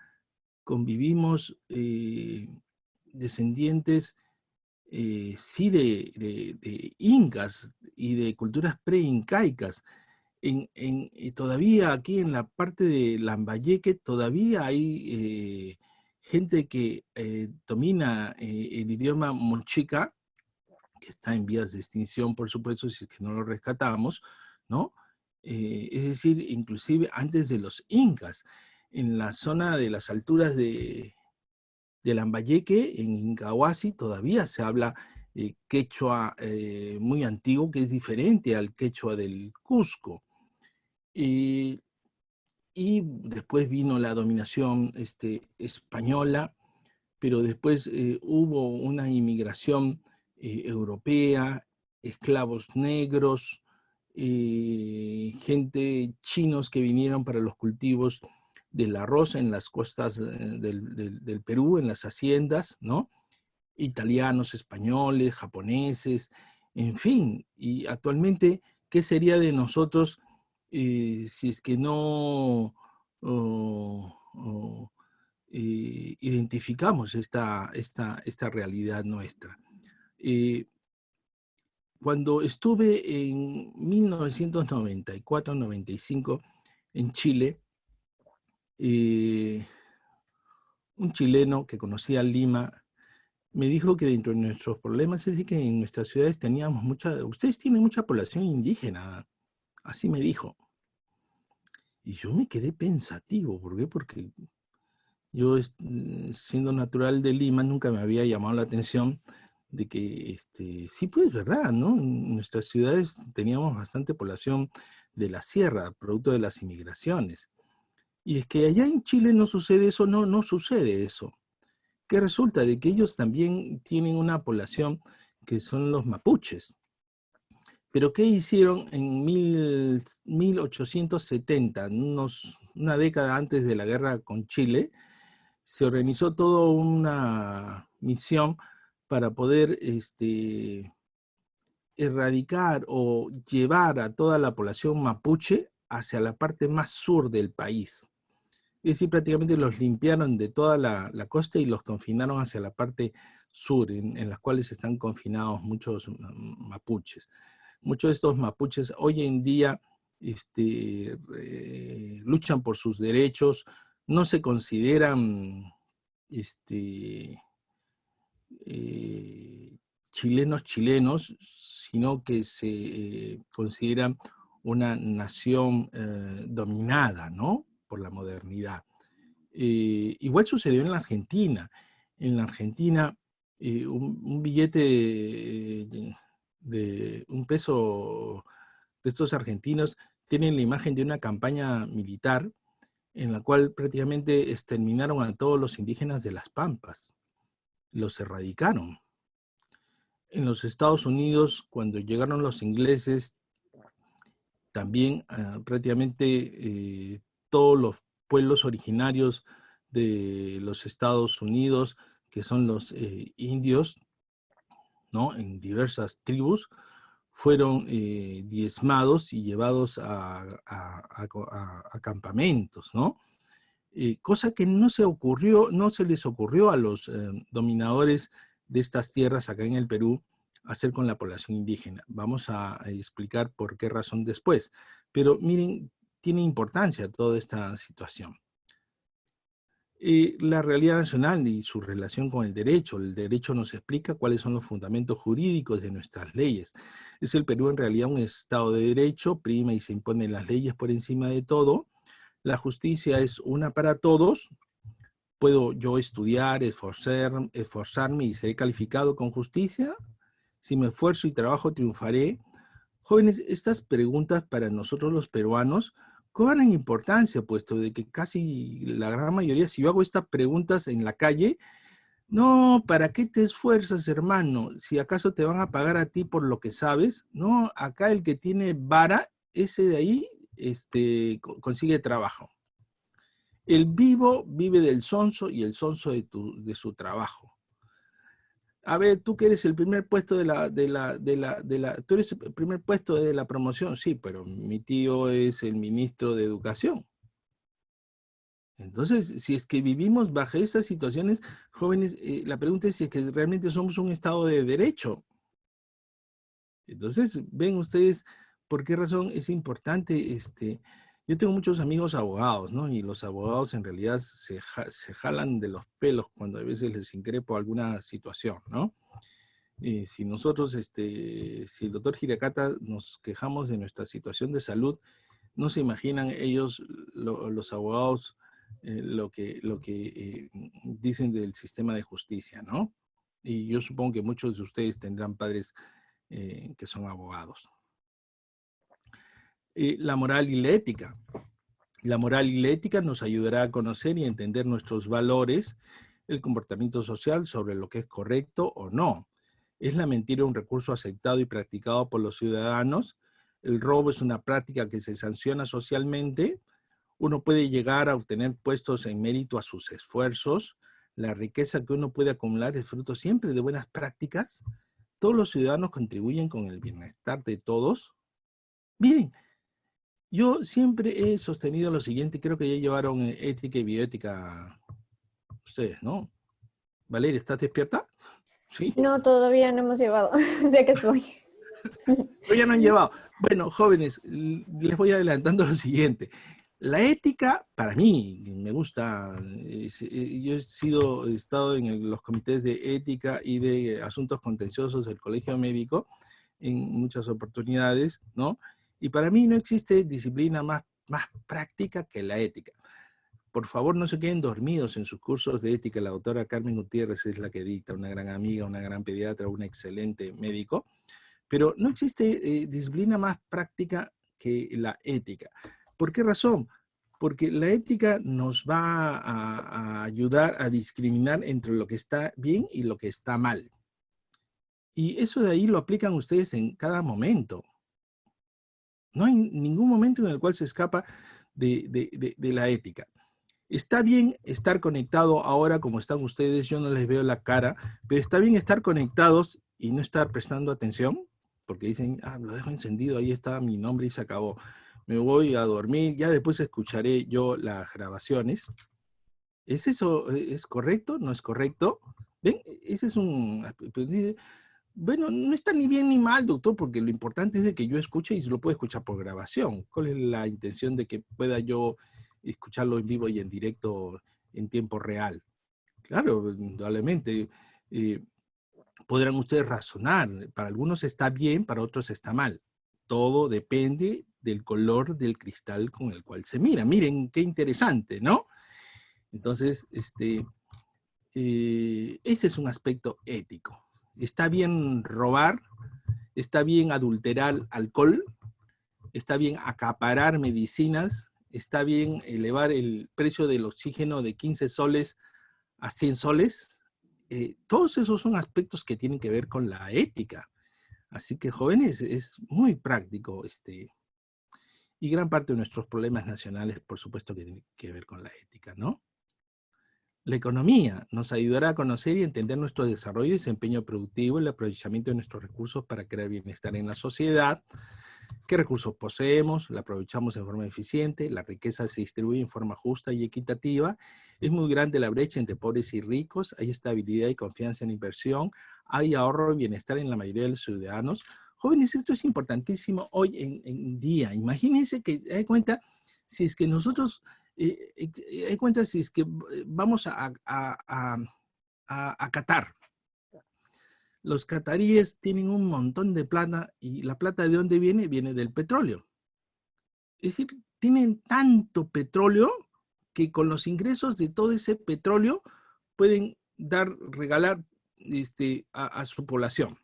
convivimos descendientes sí de incas y de culturas pre-incaicas. Y todavía aquí en la parte de Lambayeque todavía hay gente que domina el idioma mochica, que está en vías de extinción, por supuesto, si es que no lo rescatamos, ¿no? Es decir, inclusive antes de los incas, en la zona de las alturas de Lambayeque, en Incahuasi, todavía se habla quechua muy antiguo, que es diferente al quechua del Cusco. Y después vino la dominación española, pero después hubo una inmigración europea, esclavos negros, gente chinos que vinieron para los cultivos del arroz en las costas del Perú, en las haciendas, ¿no? Italianos, españoles, japoneses, en fin. Y actualmente, ¿qué sería de nosotros si es que no identificamos esta realidad nuestra? Cuando estuve en 1994-95 en Chile, un chileno que conocía Lima me dijo que dentro de nuestros problemas es de que en nuestras ciudades teníamos ustedes tienen mucha población indígena, así me dijo. Y yo me quedé pensativo, ¿por qué? Porque yo, siendo natural de Lima, nunca me había llamado la atención de que, sí, pues, verdad, ¿no? En nuestras ciudades teníamos bastante población de la sierra, producto de las inmigraciones. Y es que allá en Chile no sucede eso, no sucede eso. Que resulta de que ellos también tienen una población que son los mapuches. Pero ¿qué hicieron en 1870, una década antes de la guerra con Chile? Se organizó toda una misión para poder erradicar o llevar a toda la población mapuche hacia la parte más sur del país. Es decir, prácticamente los limpiaron de toda la costa y los confinaron hacia la parte sur, en las cuales están confinados muchos mapuches. Muchos de estos mapuches hoy en día luchan por sus derechos, no se consideran chilenos, sino que se consideran una nación dominada, ¿no?, por la modernidad. Igual sucedió en la Argentina. En la Argentina, un billete de un peso de estos argentinos tienen la imagen de una campaña militar en la cual prácticamente exterminaron a todos los indígenas de las Pampas, los erradicaron. En los Estados Unidos, cuando llegaron los ingleses, también prácticamente todos los pueblos originarios de los Estados Unidos, que son los indios, ¿no? En diversas tribus, fueron diezmados y llevados a campamentos, ¿no? Cosa que no se les ocurrió a los dominadores de estas tierras acá en el Perú hacer con la población indígena. Vamos a explicar por qué razón después. Pero miren, tiene importancia toda esta situación. La realidad nacional y su relación con el derecho. El derecho nos explica cuáles son los fundamentos jurídicos de nuestras leyes. ¿Es el Perú en realidad un Estado de derecho? Prima y se imponen las leyes por encima de todo. La justicia es una para todos. ¿Puedo yo estudiar, esforzarme y ser calificado con justicia? Si me esfuerzo y trabajo, triunfaré. Jóvenes, estas preguntas para nosotros los peruanos cobran importancia, puesto de que casi la gran mayoría, si yo hago estas preguntas en la calle, no, ¿para qué te esfuerzas, hermano? Si acaso te van a pagar a ti por lo que sabes, no, acá el que tiene vara, ese de ahí, consigue trabajo. El vivo vive del sonso y el sonso de su trabajo. A ver, tú que eres el primer puesto tú eres el primer puesto de la promoción, sí, pero mi tío es el ministro de Educación. Entonces, si es que vivimos bajo esas situaciones, jóvenes, la pregunta es si es que realmente somos un Estado de derecho. Entonces, ven ustedes por qué razón es importante, yo tengo muchos amigos abogados, ¿no? Y los abogados en realidad se jalan de los pelos cuando a veces les increpo alguna situación, ¿no? Si nosotros, si el doctor Hiracata nos quejamos de nuestra situación de salud, no se imaginan ellos, los abogados, lo que dicen del sistema de justicia, ¿no? Y yo supongo que muchos de ustedes tendrán padres que son abogados. La moral y la ética. La moral y la ética nos ayudará a conocer y entender nuestros valores, el comportamiento social sobre lo que es correcto o no. ¿Es la mentira un recurso aceptado y practicado por los ciudadanos? ¿El robo es una práctica que se sanciona socialmente? ¿Uno puede llegar a obtener puestos en mérito a sus esfuerzos? ¿La riqueza que uno puede acumular es fruto siempre de buenas prácticas? ¿Todos los ciudadanos contribuyen con el bienestar de todos? Miren, yo siempre he sostenido lo siguiente, creo que ya llevaron ética y bioética ustedes, ¿no? Valeria, ¿estás despierta? Sí. No, todavía no hemos llevado. Sé que estoy. Pero ya no han llevado. Bueno, jóvenes, les voy adelantando lo siguiente. La ética, para mí, me gusta, yo he estado en los comités de ética y de asuntos contenciosos del Colegio Médico en muchas oportunidades, ¿no? Y para mí no existe disciplina más práctica que la ética. Por favor, no se queden dormidos en sus cursos de ética. La doctora Carmen Gutiérrez es la que dicta, una gran amiga, una gran pediatra, un excelente médico. Pero no existe disciplina más práctica que la ética. ¿Por qué razón? Porque la ética nos va a ayudar a discriminar entre lo que está bien y lo que está mal. Y eso de ahí lo aplican ustedes en cada momento. No hay ningún momento en el cual se escapa de la ética. Está bien estar conectado ahora como están ustedes, yo no les veo la cara, pero está bien estar conectados y no estar prestando atención, porque dicen, lo dejo encendido, ahí está mi nombre y se acabó. Me voy a dormir, ya después escucharé yo las grabaciones. ¿Es eso, es correcto? ¿No es correcto? ¿Ven? Ese es un... Bueno, no está ni bien ni mal, doctor, porque lo importante es de que yo escuche y se lo puedo escuchar por grabación. ¿Cuál es la intención de que pueda yo escucharlo en vivo y en directo en tiempo real? Claro, indudablemente. Podrán ustedes razonar. Para algunos está bien, para otros está mal. Todo depende del color del cristal con el cual se mira. Miren, qué interesante, ¿no? Entonces, ese es un aspecto ético. Está bien robar, está bien adulterar alcohol, está bien acaparar medicinas, está bien elevar el precio del oxígeno de 15 soles a 100 soles. Todos esos son aspectos que tienen que ver con la ética. Así que, jóvenes, es muy práctico. Y gran parte de nuestros problemas nacionales, por supuesto, que tienen que ver con la ética, ¿no? La economía nos ayudará a conocer y entender nuestro desarrollo y desempeño productivo, el aprovechamiento de nuestros recursos para crear bienestar en la sociedad, qué recursos poseemos, la aprovechamos en forma eficiente, la riqueza se distribuye en forma justa y equitativa, es muy grande la brecha entre pobres y ricos, hay estabilidad y confianza en la inversión, hay ahorro y bienestar en la mayoría de los ciudadanos. Jóvenes, esto es importantísimo hoy en día. Imagínense que, hay cuenta, si es que nosotros, hay cuenta si es que vamos a Qatar. Los cataríes tienen un montón de plata y la plata ¿de dónde viene? Viene del petróleo. Es decir, tienen tanto petróleo que con los ingresos de todo ese petróleo pueden regalar a su población.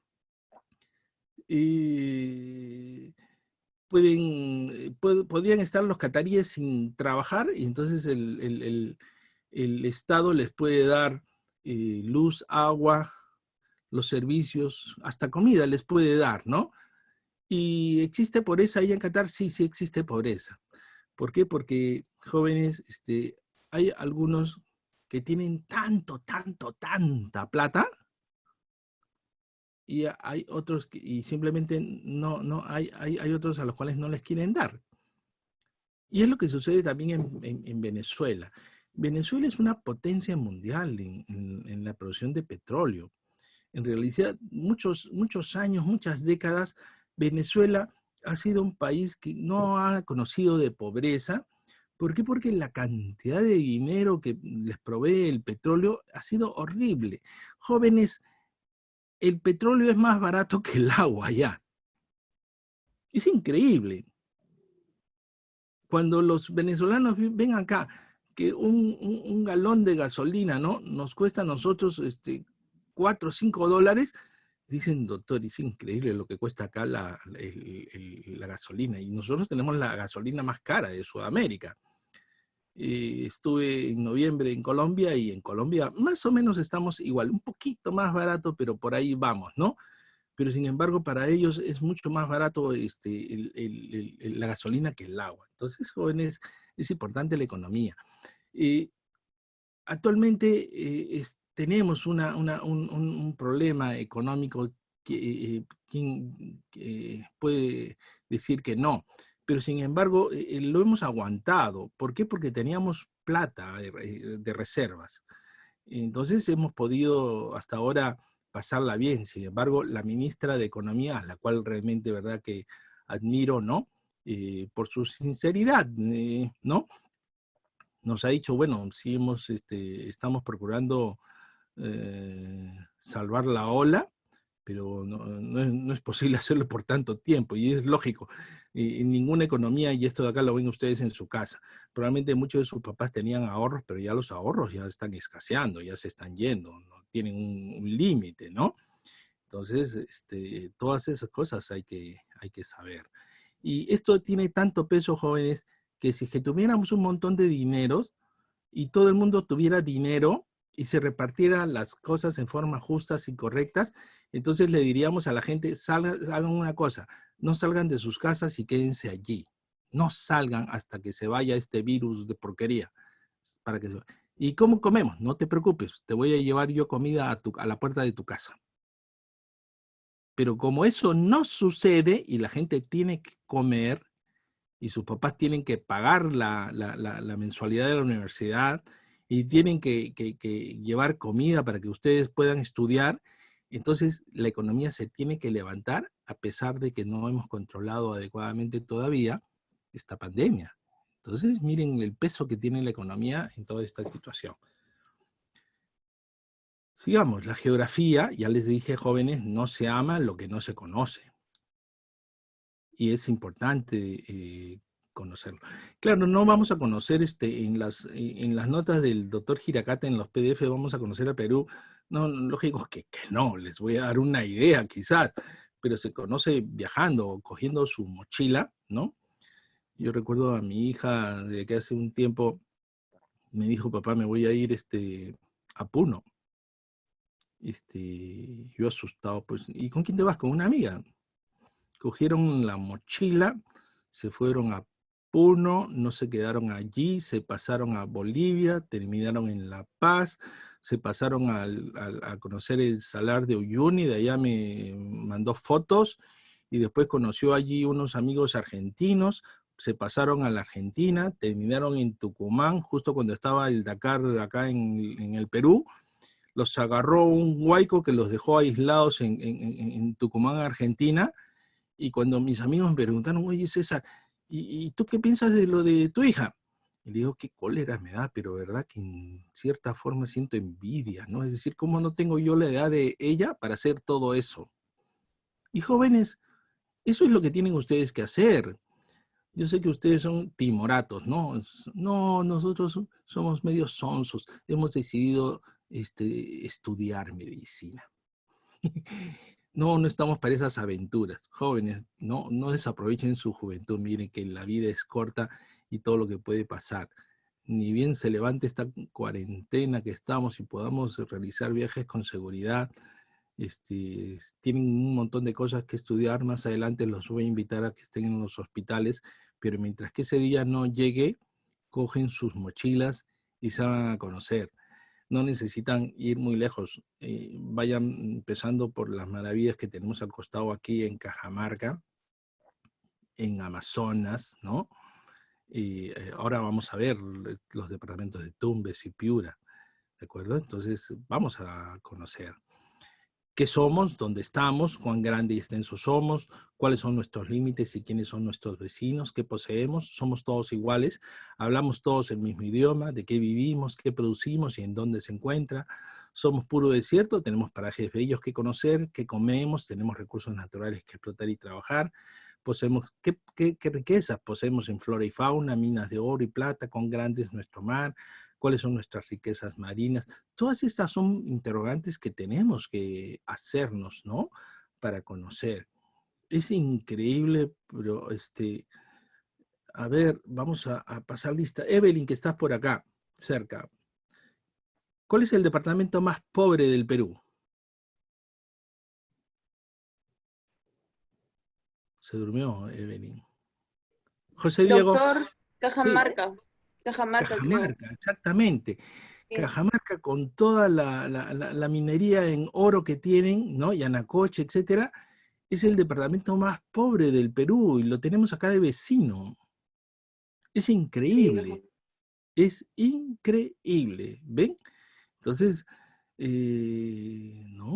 Podrían estar los cataríes sin trabajar y entonces el Estado les puede dar luz, agua, los servicios, hasta comida les puede dar, ¿no? ¿Y existe pobreza ahí en Qatar? Sí, sí existe pobreza. ¿Por qué? Porque jóvenes, hay algunos que tienen tanta plata, y hay otros que y simplemente hay otros a los cuales no les quieren dar. Y es lo que sucede también en Venezuela. Venezuela es una potencia mundial en la producción de petróleo. En realidad, muchos años, muchas décadas, Venezuela ha sido un país que no ha conocido de pobreza. ¿Por qué? Porque la cantidad de dinero que les provee el petróleo ha sido horrible. Jóvenes, el petróleo es más barato que el agua allá. Es increíble. Cuando los venezolanos ven acá que un galón de gasolina, ¿no?, nos cuesta a nosotros $4 o $5, dicen, doctor, es increíble lo que cuesta acá la gasolina. Y nosotros tenemos la gasolina más cara de Sudamérica. Estuve en noviembre en Colombia y en Colombia más o menos estamos igual, un poquito más barato, pero por ahí vamos, ¿no? Pero sin embargo para ellos es mucho más barato la gasolina que el agua. Entonces, jóvenes, es importante la economía. Actualmente tenemos un problema económico que quien puede decir que no, pero sin embargo lo hemos aguantado. ¿Por qué? Porque teníamos plata de reservas. Entonces hemos podido hasta ahora pasarla bien. Sin embargo, la ministra de Economía, a la cual realmente, verdad que admiro, ¿no? Por su sinceridad, ¿no? Nos ha dicho, bueno, sí estamos procurando salvar la ola, pero no es posible hacerlo por tanto tiempo, y es lógico. En ninguna economía, y esto de acá lo ven ustedes en su casa, probablemente muchos de sus papás tenían ahorros, pero ya los ahorros ya están escaseando, ya se están yendo, ¿no? Tienen un límite, ¿no? Entonces, todas esas cosas hay que saber. Y esto tiene tanto peso, jóvenes, que si es que tuviéramos un montón de dineros y todo el mundo tuviera dinero y se repartieran las cosas en forma justas y correctas, entonces le diríamos a la gente, hagan una cosa, no salgan de sus casas y quédense allí. No salgan hasta que se vaya este virus de porquería. Para que ¿Y cómo comemos? No te preocupes, te voy a llevar yo comida a la puerta de tu casa. Pero como eso no sucede y la gente tiene que comer y sus papás tienen que pagar la mensualidad de la universidad y tienen que llevar comida para que ustedes puedan estudiar, entonces la economía se tiene que levantar a pesar de que no hemos controlado adecuadamente todavía esta pandemia. Entonces, miren el peso que tiene la economía en toda esta situación. Sigamos, la geografía, ya les dije, jóvenes, no se ama lo que no se conoce. Y es importante conocerlo. Claro, no vamos a conocer en las notas del doctor Giracata, en los PDF, vamos a conocer a Perú. No, lógico que no, les voy a dar una idea quizás, pero se conoce viajando, cogiendo su mochila, ¿no? Yo recuerdo a mi hija de que hace un tiempo me dijo, papá, me voy a ir a Puno. Yo asustado, pues, ¿y con quién te vas? Con una amiga. Cogieron la mochila, se fueron a Puno, no se quedaron allí, se pasaron a Bolivia, terminaron en La Paz, se pasaron a conocer el Salar de Uyuni, de allá me mandó fotos, y después conoció allí unos amigos argentinos, se pasaron a la Argentina, terminaron en Tucumán, justo cuando estaba el Dakar acá en el Perú, los agarró un huaico que los dejó aislados en Tucumán, Argentina, y cuando mis amigos me preguntaron, oye César, ¿y tú qué piensas de lo de tu hija? Y le digo, qué cólera me da, pero verdad que en cierta forma siento envidia, ¿no? Es decir, ¿cómo no tengo yo la edad de ella para hacer todo eso? Y jóvenes, eso es lo que tienen ustedes que hacer. Yo sé que ustedes son timoratos, ¿no? No, nosotros somos medio sonsos. Hemos decidido estudiar medicina. No, no estamos para esas aventuras. Jóvenes, no desaprovechen su juventud. Miren que la vida es corta y todo lo que puede pasar. Ni bien se levante esta cuarentena que estamos y podamos realizar viajes con seguridad, tienen un montón de cosas que estudiar. Más adelante los voy a invitar a que estén en los hospitales, pero mientras que ese día no llegue, cogen sus mochilas y se van a conocer. No necesitan ir muy lejos. Vayan empezando por las maravillas que tenemos al costado aquí en Cajamarca, en Amazonas, ¿no? Y ahora vamos a ver los departamentos de Tumbes y Piura, ¿de acuerdo? Entonces vamos a conocer qué somos, dónde estamos, cuán grande y extenso somos, cuáles son nuestros límites y quiénes son nuestros vecinos, qué poseemos, somos todos iguales, hablamos todos el mismo idioma, de qué vivimos, qué producimos y en dónde se encuentra. Somos puro desierto, tenemos parajes bellos que conocer, qué comemos, tenemos recursos naturales que explotar y trabajar. Poseemos, ¿qué riquezas poseemos en flora y fauna, minas de oro y plata, cuán grande es nuestro mar, cuáles son nuestras riquezas marinas? Todas estas son interrogantes que tenemos que hacernos, ¿no? Para conocer. Es increíble, pero a ver, vamos a pasar lista. Evelyn, que estás por acá, cerca. ¿Cuál es el departamento más pobre del Perú? Se durmió, Evelyn. José Diego, Doctor, sí, Cajamarca. Cajamarca, creo. Cajamarca, exactamente. Sí. Cajamarca con toda la minería en oro que tienen, ¿no? Yanacocha, etcétera, es el departamento más pobre del Perú y lo tenemos acá de vecino. Es Sí, increíble, es increíble, ¿ven? Entonces, no,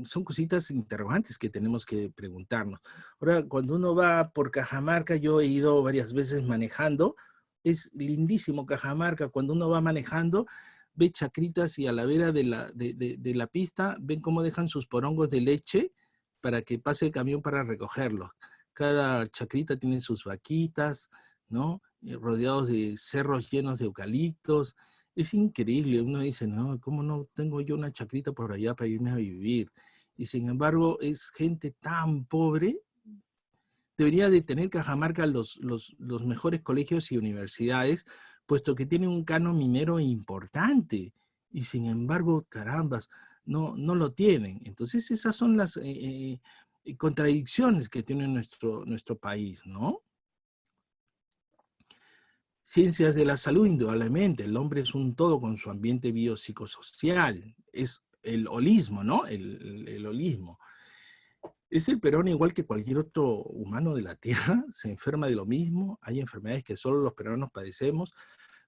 son cositas interrogantes que tenemos que preguntarnos. Ahora, cuando uno va por Cajamarca, yo he ido varias veces manejando, es lindísimo Cajamarca, cuando uno va manejando, ve chacritas y a la vera de la pista, ven cómo dejan sus porongos de leche para que pase el camión para recogerlos. Cada chacrita tiene sus vaquitas, ¿no? Rodeados de cerros llenos de eucaliptos. Es increíble, uno dice, no, ¿cómo no tengo yo una chacrita por allá para irme a vivir? Y sin embargo, es gente tan pobre. Debería de tener Cajamarca los mejores colegios y universidades, puesto que tiene un canon minero importante. Y sin embargo, carambas, no lo tienen. Entonces, esas son las contradicciones que tiene nuestro país, ¿no? Ciencias de la salud, indudablemente. El hombre es un todo con su ambiente biopsicosocial. Es el holismo, ¿no? El holismo. Es el peruano igual que cualquier otro humano de la Tierra. Se enferma de lo mismo. Hay enfermedades que solo los peruanos padecemos.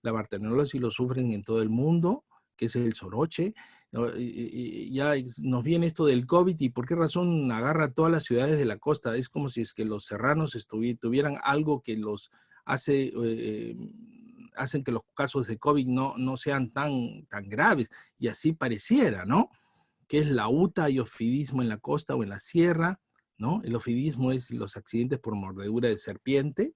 La bartoneulosis lo sufren en todo el mundo, que es el soroche. Ya nos viene esto del COVID y por qué razón agarra a todas las ciudades de la costa. Es como si es que los serranos tuvieran algo que los hacen que los casos de COVID no sean tan graves. Y así pareciera, ¿no? Que es la UTA y ofidismo en la costa o en la sierra, ¿no? El ofidismo es los accidentes por mordedura de serpiente.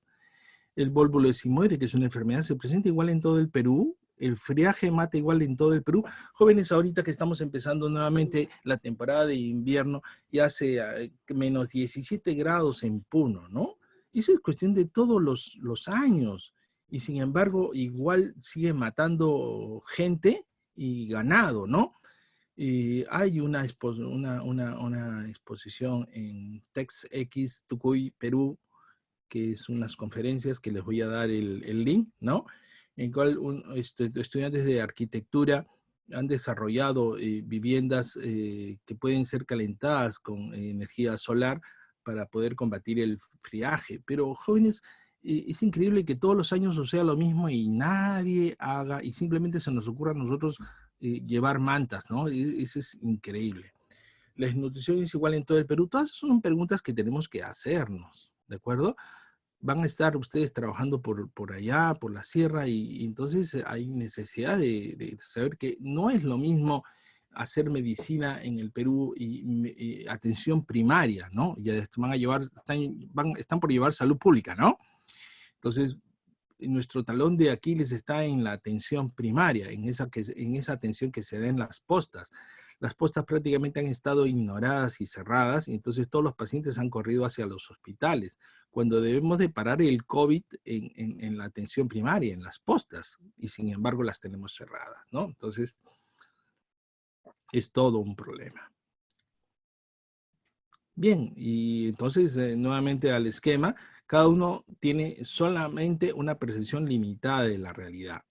El vólvulo decimoide, que es una enfermedad, se presenta igual en todo el Perú. El friaje mata igual en todo el Perú. Jóvenes, ahorita que estamos empezando nuevamente la temporada de invierno, ya hace menos 17 grados en Puno, ¿no? Eso es cuestión de todos los años. Y sin embargo, igual sigue matando gente y ganado, ¿no? Hay una exposición en TexX Tucuy, Perú, que es unas conferencias que les voy a dar el link, ¿no? En cual estudiantes de arquitectura han desarrollado viviendas que pueden ser calentadas con energía solar para poder combatir el friaje. Pero jóvenes, es increíble que todos los años suceda lo mismo y nadie haga, y simplemente se nos ocurra a nosotros llevar mantas, ¿no? Eso es increíble. ¿La desnutrición es igual en todo el Perú? Todas son preguntas que tenemos que hacernos, ¿de acuerdo? Van a estar ustedes trabajando por allá, por la sierra, y entonces hay necesidad de saber que no es lo mismo hacer medicina en el Perú y atención primaria, ¿no? Ya van a llevar, están por llevar salud pública, ¿no? Entonces, nuestro talón de Aquiles está en la atención primaria, en esa atención que se da en las postas. Las postas prácticamente han estado ignoradas y cerradas, y entonces todos los pacientes han corrido hacia los hospitales, cuando debemos de parar el COVID en la atención primaria, en las postas, y sin embargo las tenemos cerradas, ¿no? Entonces, es todo un problema. Bien, y entonces nuevamente al esquema, cada uno tiene solamente una percepción limitada de la realidad.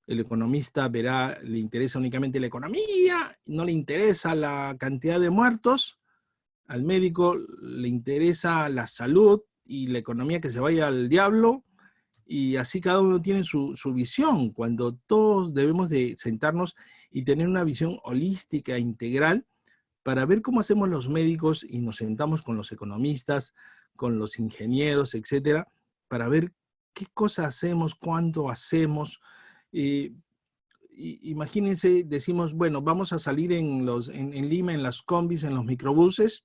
El economista verá, le interesa únicamente la economía, no le interesa la cantidad de muertos. Al médico le interesa la salud y la economía que se vaya al diablo. Y así cada uno tiene su visión, cuando todos debemos de sentarnos y tener una visión holística, integral, para ver cómo hacemos los médicos y nos sentamos con los economistas, con los ingenieros, etcétera, para ver qué cosa hacemos, cuánto hacemos. Imagínense, decimos, bueno, vamos a salir en Lima, en las combis, en los microbuses,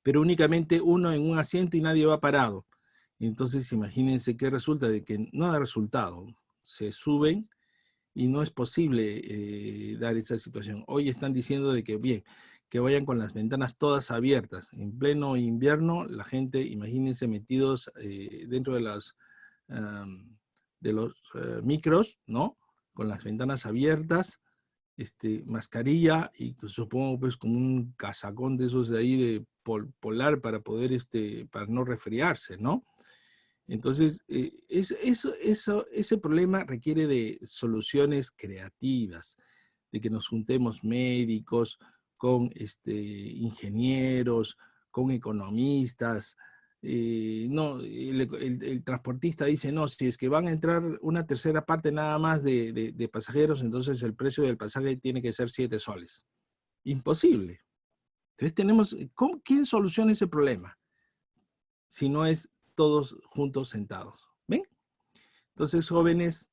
pero únicamente uno en un asiento y nadie va parado. Entonces, imagínense qué resulta, de que no da resultado. Se suben y no es posible dar esa situación. Hoy están diciendo de que, bien, que vayan con las ventanas todas abiertas. En pleno invierno, la gente, imagínense, metidos dentro de los micros, ¿no? Con las ventanas abiertas, mascarilla y supongo pues como un casacón de esos de ahí de polar para poder, para no resfriarse, ¿no? Entonces, ese problema requiere de soluciones creativas, de que nos juntemos médicos con ingenieros, con economistas. No, el transportista dice, no, si es que van a entrar una tercera parte nada más de pasajeros, entonces el precio del pasaje tiene que ser 7 soles. Imposible. Entonces ¿quién soluciona ese problema? Si no es todos juntos sentados. ¿Ven? Entonces, jóvenes,